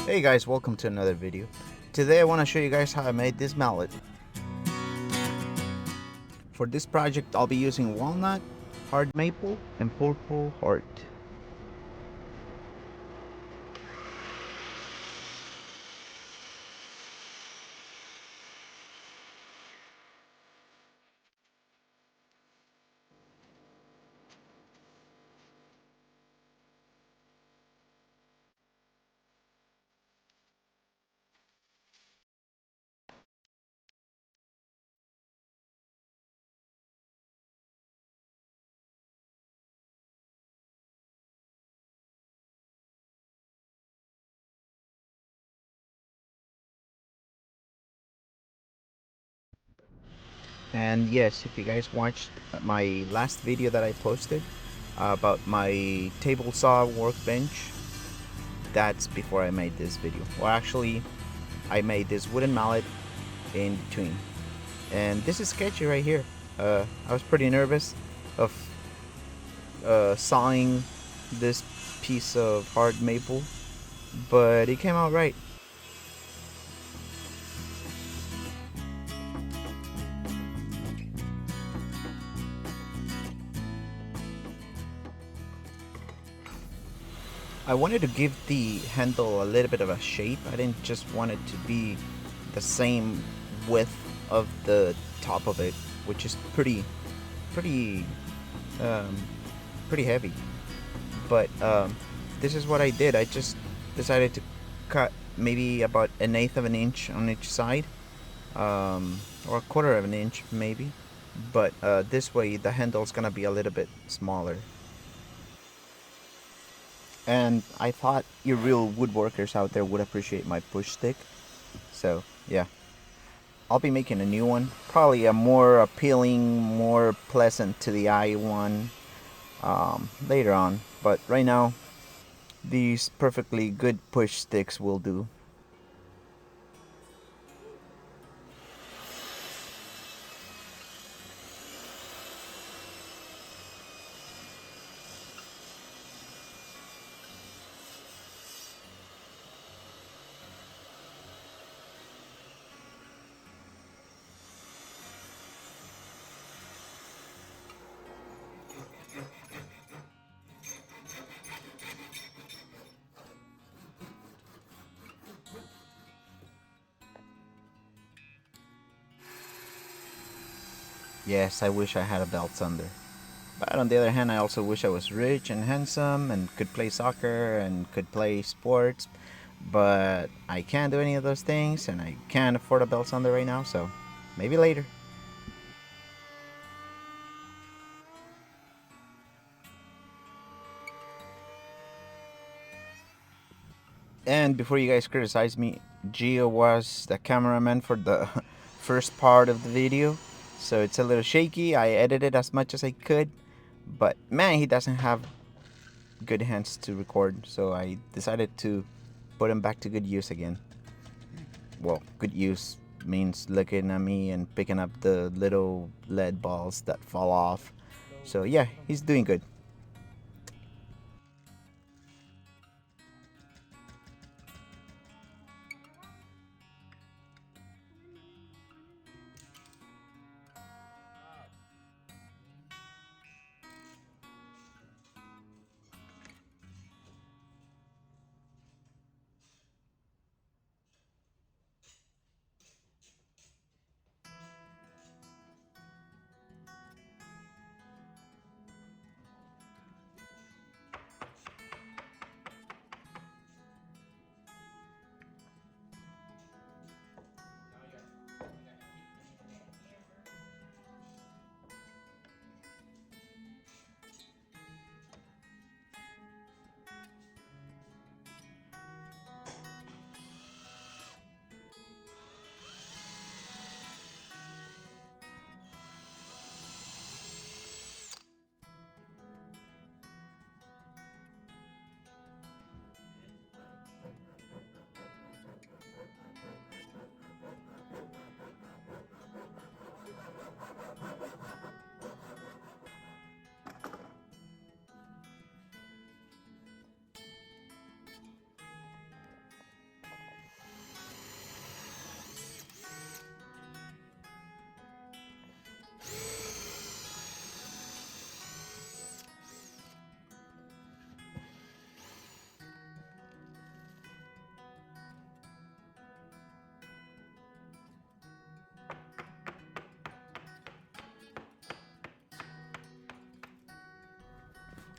Hey guys, welcome to another video. Today I want to show you guys how I made this mallet. For this project I'll be using walnut, hard maple, and purple heart. And yes, if you guys watched my last video that I posted about my table saw workbench, that's before I made this video. Well, actually, I made this wooden mallet in between. And this is sketchy right here. I was pretty nervous of sawing this piece of hard maple, but it came out right. I wanted to give the handle a little bit of a shape. I didn't just want it to be the same width of the top of it, which is pretty, um, pretty heavy. But this is what I did. I just decided to cut maybe about 1/8 of an inch on each side, or 1/4 of an inch maybe. But this way the handle's gonna be a little bit smaller. And I thought you real woodworkers out there would appreciate my push stick. So yeah, I'll be making a new one, probably a more appealing, more pleasant to the eye one later on. But right now, these perfectly good push sticks will do. Yes, I wish I had a belt sander. But on the other hand, I also wish I was rich and handsome and could play soccer and could play sports. But I can't do any of those things and I can't afford a belt sander right now, so maybe later. And before you guys criticize me, Gio was the cameraman for the first part of the video. So it's a little shaky. I edited as much as I could. But man, he doesn't have good hands to record. So I decided to put him back to good use again. Well, good use means looking at me and picking up the little lead balls that fall off. So yeah, he's doing good.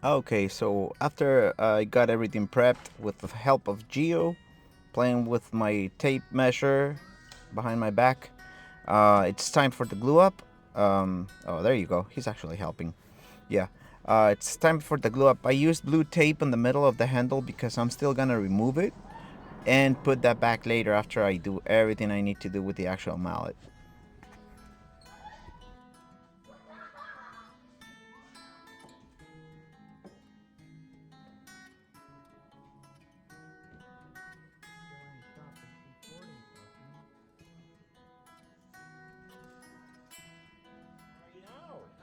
Okay, so after I got everything prepped with the help of Geo, playing with my tape measure behind my back, it's time for the glue up. Oh, there you go. He's actually helping. Yeah. It's time for the glue up. I used blue tape in the middle of the handle because I'm still gonna remove it and put that back later after I do everything I need to do with the actual mallet.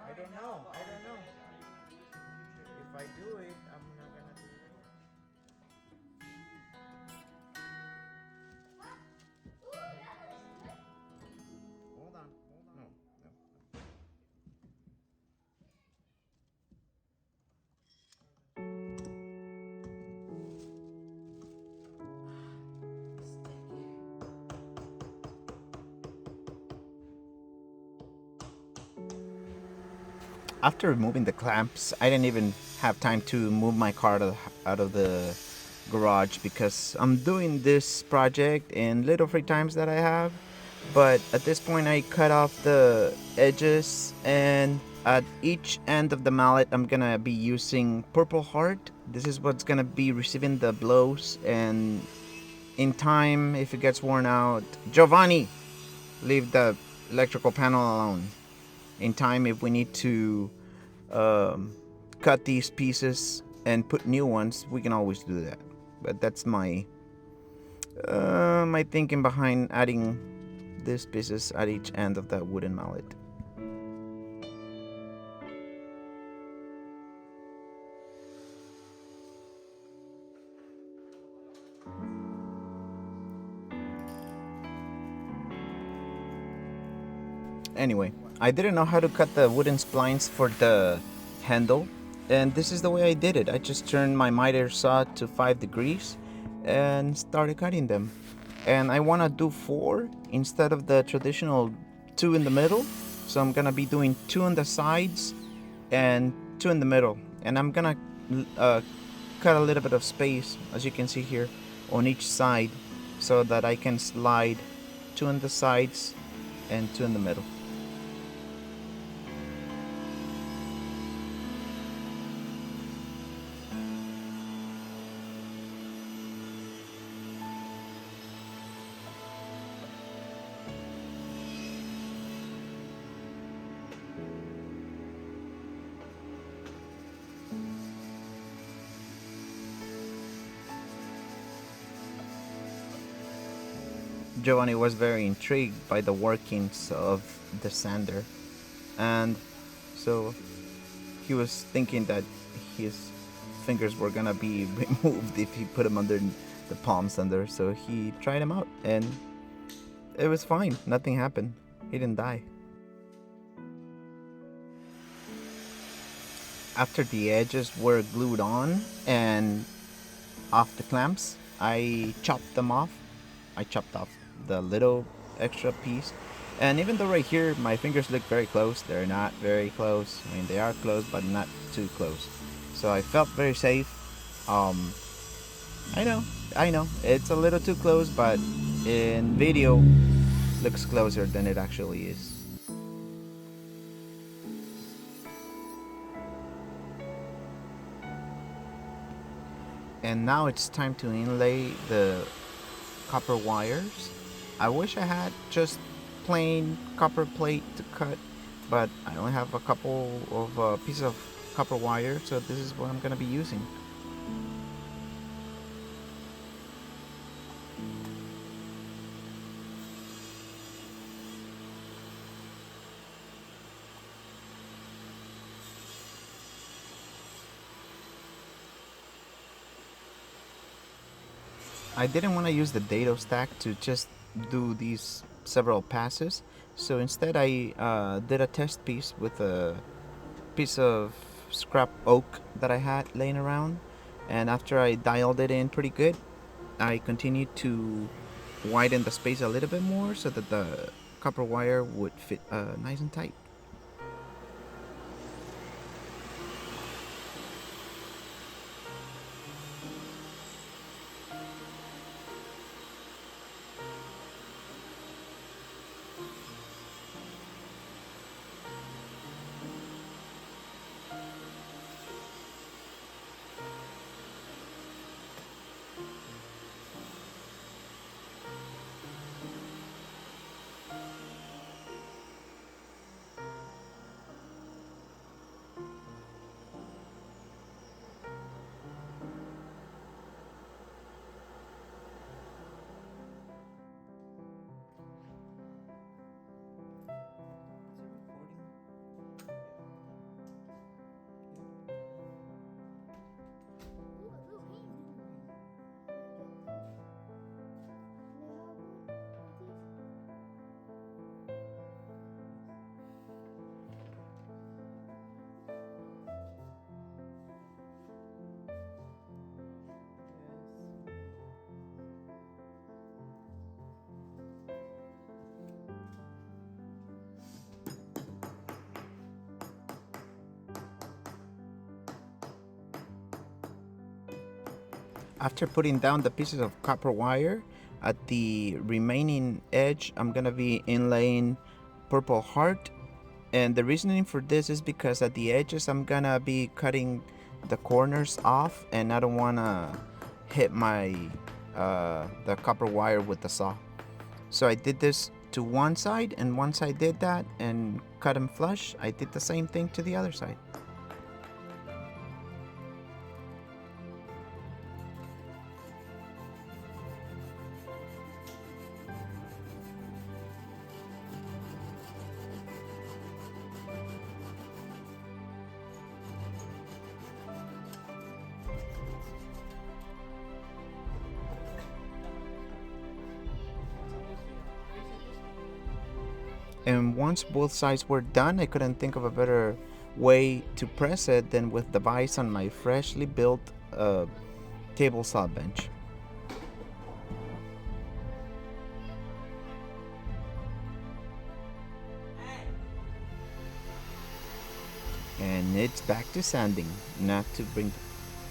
I don't know. I don't know. If I do it, I'm not gonna do it. Hold on. Hold on. No. No. After removing the clamps, I didn't even have time to move my car out of the garage because I'm doing this project in little free times that I have. But at this point, I cut off the edges, and at each end of the mallet, I'm gonna be using purple heart. This is what's gonna be receiving the blows, and in time, if it gets worn out, Giovanni, leave the electrical panel alone. In time, if we need to um, cut these pieces and put new ones, we can always do that. But that's my thinking behind adding these pieces at each end of that wooden mallet. Anyway, I didn't know how to cut the wooden splines for the handle, and this is the way I did it. I just turned my miter saw to 5 degrees and started cutting them. And I want to do 4 instead of the traditional 2 in the middle. So I'm gonna be doing 2 on the sides and 2 in the middle. And I'm gonna cut a little bit of space, as you can see here, on each side so that I can slide 2 on the sides and 2 in the middle. Giovanni was very intrigued by the workings of the sander, and so he was thinking that his fingers were gonna be removed if he put them under the palm sander. So he tried them out, and it was fine. Nothing happened. He didn't die. After the edges were glued on and off the clamps, I chopped them off. I chopped off the little extra piece. And even though right here my fingers look very close, they're not very close. I mean, they are close, but not too close. So I felt very safe. Um, I know, it's a little too close, but in video, looks closer than it actually is. And now it's time to inlay the copper wires. I wish I had just plain copper plate to cut, but I only have a couple of pieces of copper wire, so this is what I'm gonna be using. I didn't want to use the dado stack to just do these several passes, so instead I did a test piece with a piece of scrap oak that I had laying around, and after I dialed it in pretty good, I continued to widen the space a little bit more so that the copper wire would fit nice and tight. After putting down the pieces of copper wire, at the remaining edge, I'm gonna be inlaying purple heart. And the reasoning for this is because at the edges, I'm gonna be cutting the corners off, and I don't wanna hit my the copper wire with the saw. So I did this to one side, and once I did that and cut them flush, I did the same thing to the other side. And once both sides were done, I couldn't think of a better way to press it than with the vise on my freshly built table saw bench. And it's back to sanding. Now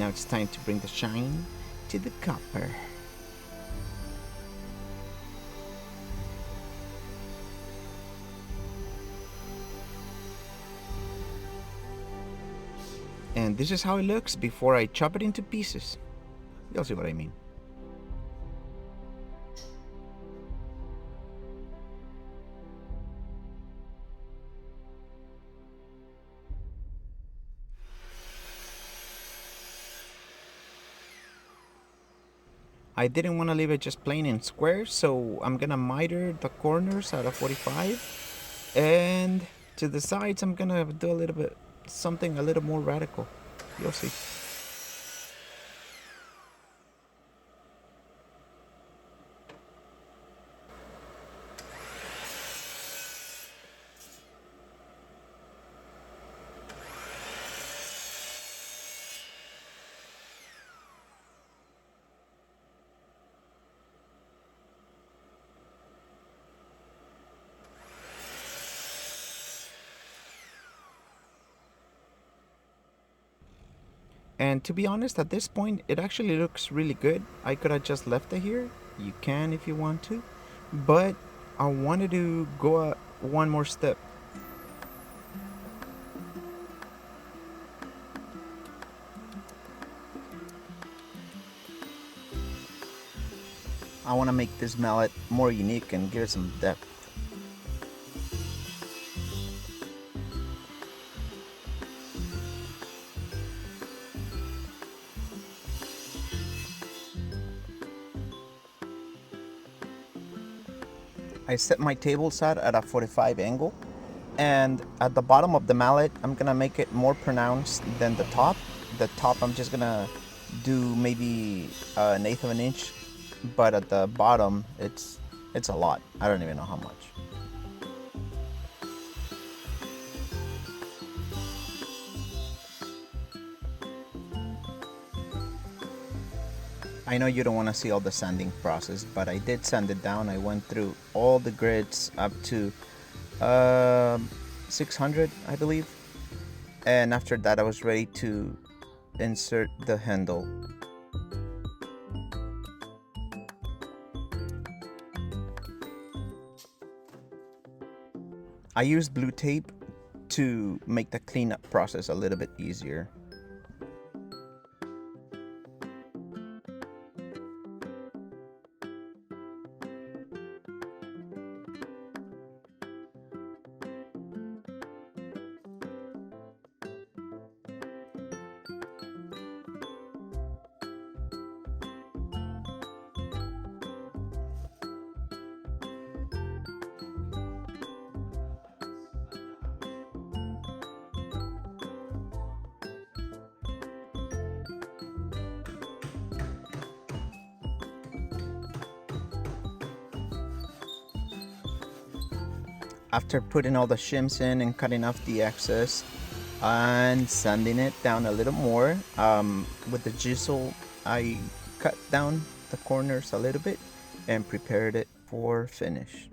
it's time to bring the shine to the copper. And this is how it looks before I chop it into pieces. You'll see what I mean. I didn't want to leave it just plain and square, so I'm gonna miter the corners at a 45. And to the sides, I'm gonna do a little bit something a little more radical. You'll see. And to be honest, at this point, it actually looks really good. I could have just left it here. You can if you want to. But I wanted to go one more step. I want to make this mallet more unique and give it some depth. I set my table saw at a 45 angle, and at the bottom of the mallet, I'm gonna make it more pronounced than the top. The top, I'm just gonna do maybe an eighth of an inch, but at the bottom, it's a lot. I don't even know how much. I know you don't want to see all the sanding process, but I did sand it down. I went through all the grids up to 600, I believe. And after that, I was ready to insert the handle. I used blue tape to make the cleanup process a little bit easier. After putting all the shims in and cutting off the excess and sanding it down a little more, with the chisel I cut down the corners a little bit and prepared it for finish.